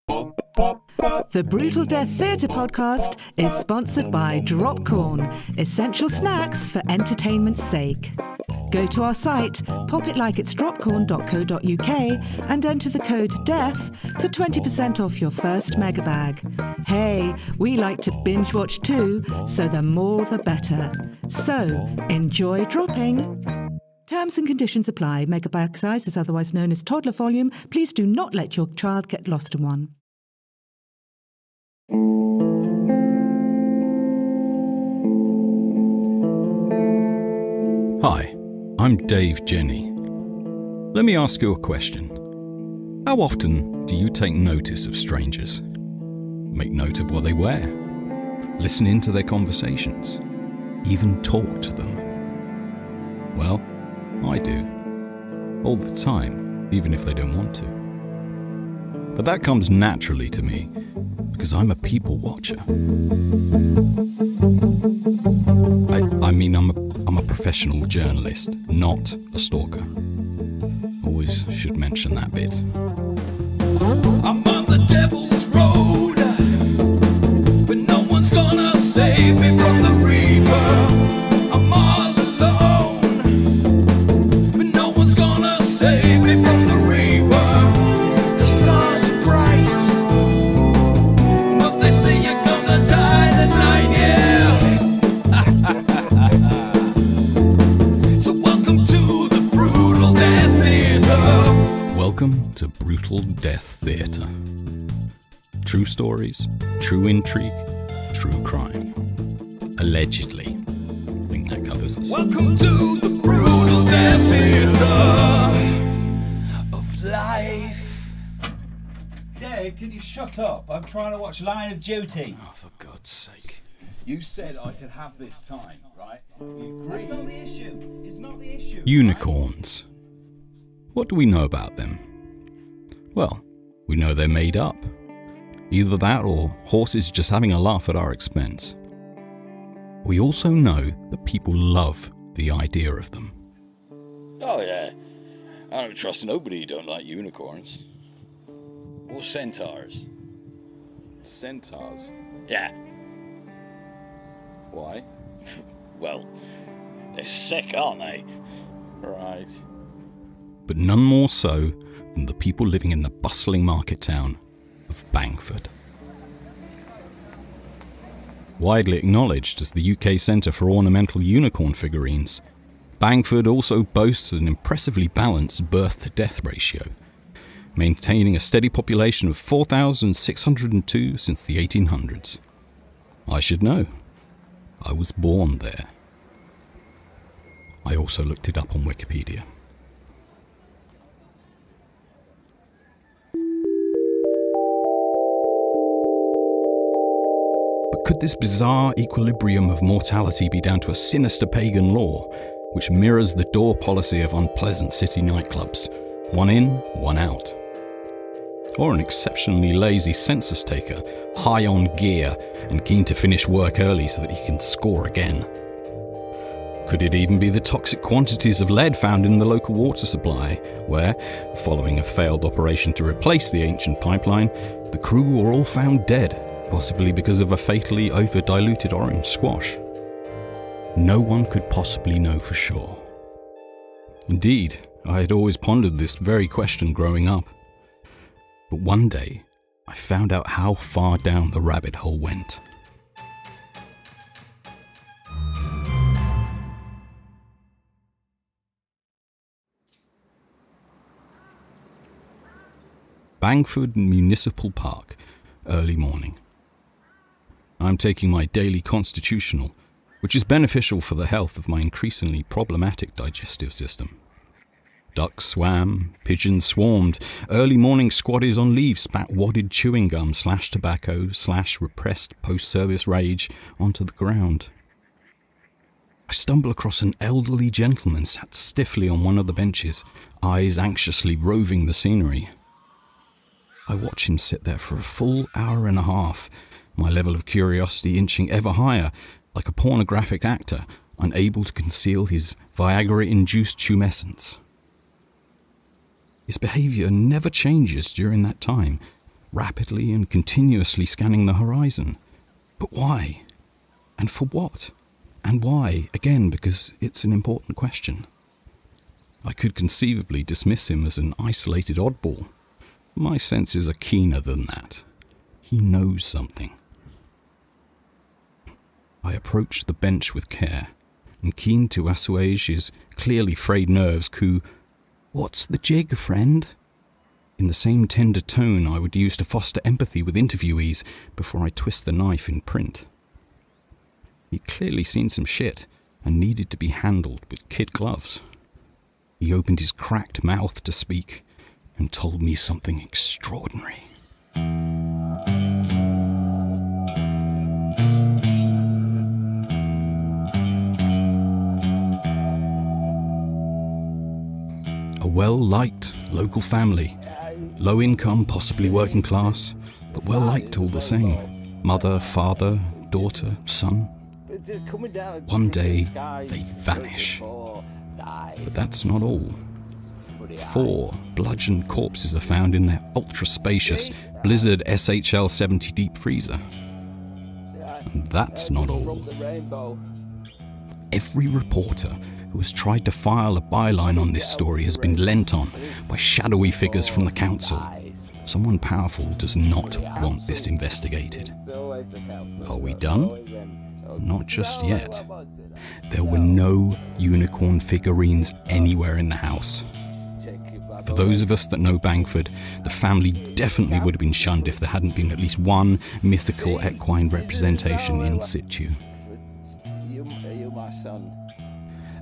The Brutal Death Theatre podcast is sponsored by Dropcorn, essential snacks for entertainment's sake. Go to our site, popitlikei'sdropcorn.co.uk and enter the code DEATH for 20% off your first mega bag. Hey, we like to binge watch too, so the more the better. So, enjoy dropping. Terms and conditions apply. Mega bag size is otherwise known as toddler volume. Please do not let your child get lost in one. Hi, I'm Dave Jennie. Let me ask you a question. How often do you take notice of strangers? Make note of what they wear? Listen into their conversations? Even talk to them? Well, I do. All the time, even if they don't want to. But that comes naturally to me, because I'm a people watcher. I'm a professional journalist, not a stalker. Always should mention that bit. I'm on the devil's road, but no one's gonna save me from the reaper. I'm all alone, but no one's gonna save me from the reaper. The stars are bright, but they say you're gonna die tonight, yeah. So welcome to the Brutal Death Theatre. Welcome to Brutal Death Theatre. True stories, true intrigue, true crime. Allegedly. I think that covers us. Welcome to the Brutal Death Theatre of life. Dave, can you shut up? I'm trying to watch Line of Duty. Oh, for God's sake. You said I could have this time, right? You agree? That's not the issue. It's not the issue. Unicorns. What do we know about them? Well, we know they're made up. Either that or horses just having a laugh at our expense. We also know that people love the idea of them. Oh yeah, I don't trust nobody who don't like unicorns. Or centaurs. Centaurs? Yeah, Why? well, they're sick, aren't they? Right. But none more so than the people living in the bustling market town of Bangford. Widely acknowledged as the UK centre for ornamental unicorn figurines, Bangford also boasts an impressively balanced birth-to-death ratio, maintaining a steady population of 4,602 since the 1800s. I should know. I was born there. I also looked it up on Wikipedia. But could this bizarre equilibrium of mortality be down to a sinister pagan law, which mirrors the door policy of unpleasant city nightclubs? One in, one out. Or an exceptionally lazy census taker, high on gear and keen to finish work early so that he can score again. Could it even be the toxic quantities of lead found in the local water supply, where, following a failed operation to replace the ancient pipeline, the crew were all found dead, possibly because of a fatally over-diluted orange squash? No one could possibly know for sure. Indeed, I had always pondered this very question growing up. But one day, I found out how far down the rabbit hole went. Bangford Municipal Park, early morning. I'm taking my daily constitutional, which is beneficial for the health of my increasingly problematic digestive system. Ducks swam, pigeons swarmed, early morning squatties on leave spat wadded chewing gum / tobacco / repressed post-service rage onto the ground. I stumble across an elderly gentleman sat stiffly on one of the benches, eyes anxiously roving the scenery. I watch him sit there for a full hour and a half, my level of curiosity inching ever higher, like a pornographic actor, unable to conceal his Viagra-induced tumescence. His behaviour never changes during that time, rapidly and continuously scanning the horizon. But why? And for what? And why? Again, because it's an important question. I could conceivably dismiss him as an isolated oddball. My senses are keener than that. He knows something. I approached the bench with care, and keen to assuage his clearly frayed nerves, coo, "What's the jig, friend?" in the same tender tone I would use to foster empathy with interviewees before I twist the knife in print. He'd clearly seen some shit and needed to be handled with kid gloves. He opened his cracked mouth to speak and told me something extraordinary. A well-liked local family. Low income, possibly working class, but well-liked all the same. Mother, father, daughter, son. One day, they vanish. But that's not all. 4 bludgeoned corpses are found in their ultra-spacious Blizzard SHL-70 deep freezer. And that's not all. Every reporter who has tried to file a byline on this story has been lent on by shadowy figures from the council. Someone powerful does not want this investigated. Are we done? Not just yet. There were no unicorn figurines anywhere in the house. For those of us that know Bangford, the family definitely would have been shunned if there hadn't been at least one mythical equine representation in situ.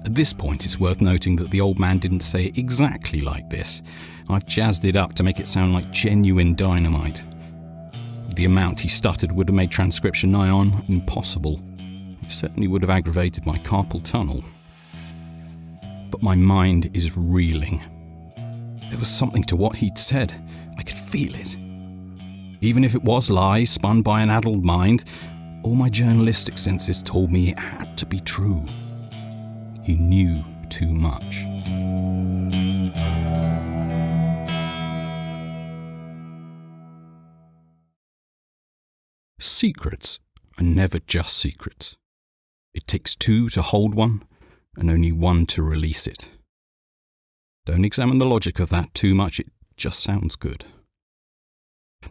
At this point, it's worth noting that the old man didn't say it exactly like this. I've jazzed it up to make it sound like genuine dynamite. The amount he stuttered would have made transcription nigh on impossible. It certainly would have aggravated my carpal tunnel. But my mind is reeling. There was something to what he'd said. I could feel it. Even if it was lies spun by an addled mind, all my journalistic senses told me it had to be true. He knew too much. Secrets are never just secrets. It takes 2 to hold one, and only 1 to release it. Don't examine the logic of that too much, it just sounds good.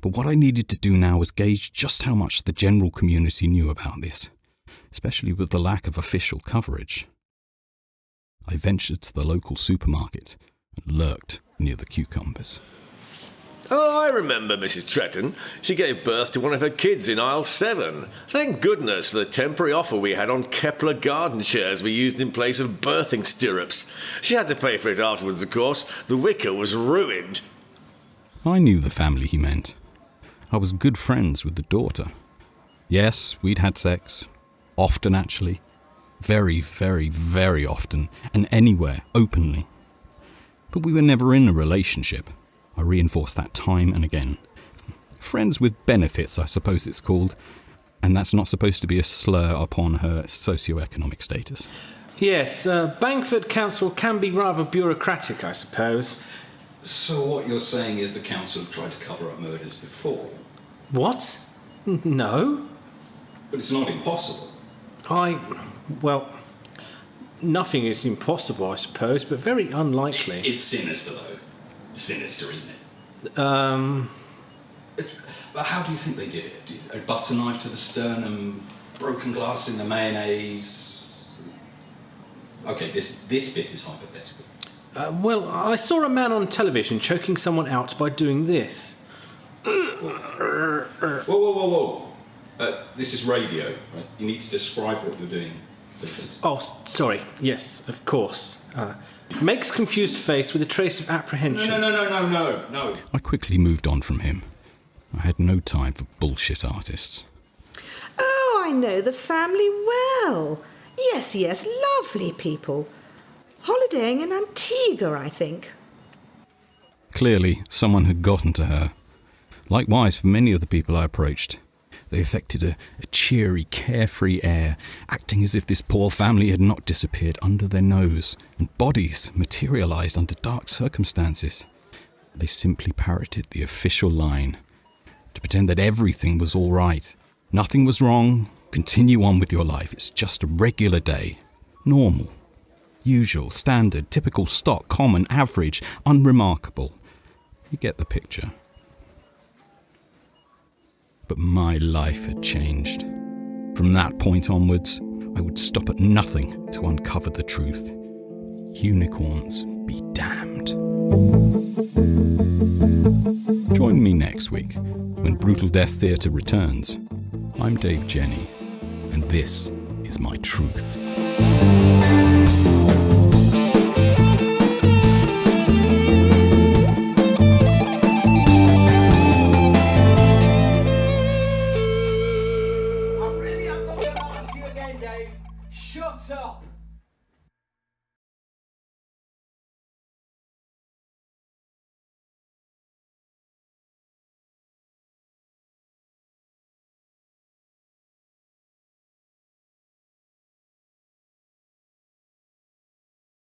But what I needed to do now was gauge just how much the general community knew about this, especially with the lack of official coverage. I ventured to the local supermarket and lurked near the cucumbers. Oh, I remember Mrs. Tretton. She gave birth to one of her kids in aisle 7. Thank goodness for the temporary offer we had on Kepler garden chairs we used in place of birthing stirrups. She had to pay for it afterwards, of course. The wicker was ruined. I knew the family he meant. I was good friends with the daughter. Yes, we'd had sex. Often, actually. Very, very, very often. And anywhere, openly. But we were never in a relationship. I reinforced that time and again. Friends with benefits, I suppose it's called. And that's not supposed to be a slur upon her socioeconomic status. Yes, Bangford Council can be rather bureaucratic, I suppose. So what you're saying is the council have tried to cover up murders before? What? No. But it's not impossible. Well, nothing is impossible, I suppose, but very unlikely. It's sinister, though. Sinister, isn't it? But how do you think they did it? A butter knife to the sternum, broken glass in the mayonnaise? Okay, this bit is hypothetical. Well, I saw a man on television choking someone out by doing this. Whoa. This is radio, right? You need to describe what you're doing, please. Oh, sorry. Yes, of course. Makes confused face with a trace of apprehension. No. I quickly moved on from him. I had no time for bullshit artists. Oh, I know the family well. Yes, lovely people. Holidaying in Antigua, I think. Clearly, someone had gotten to her. Likewise, for many of the people I approached. They affected a cheery, carefree air, acting as if this poor family had not disappeared under their nose, and bodies materialised under dark circumstances. They simply parroted the official line, to pretend that everything was all right. Nothing was wrong. Continue on with your life. It's just a regular day. Normal. Usual, standard, typical, stock, common, average, unremarkable. You get the picture. But my life had changed. From that point onwards, I would stop at nothing to uncover the truth. Unicorns be damned. Join me next week when Brutal Death Theatre returns. I'm Dave Jennie, and this is my truth.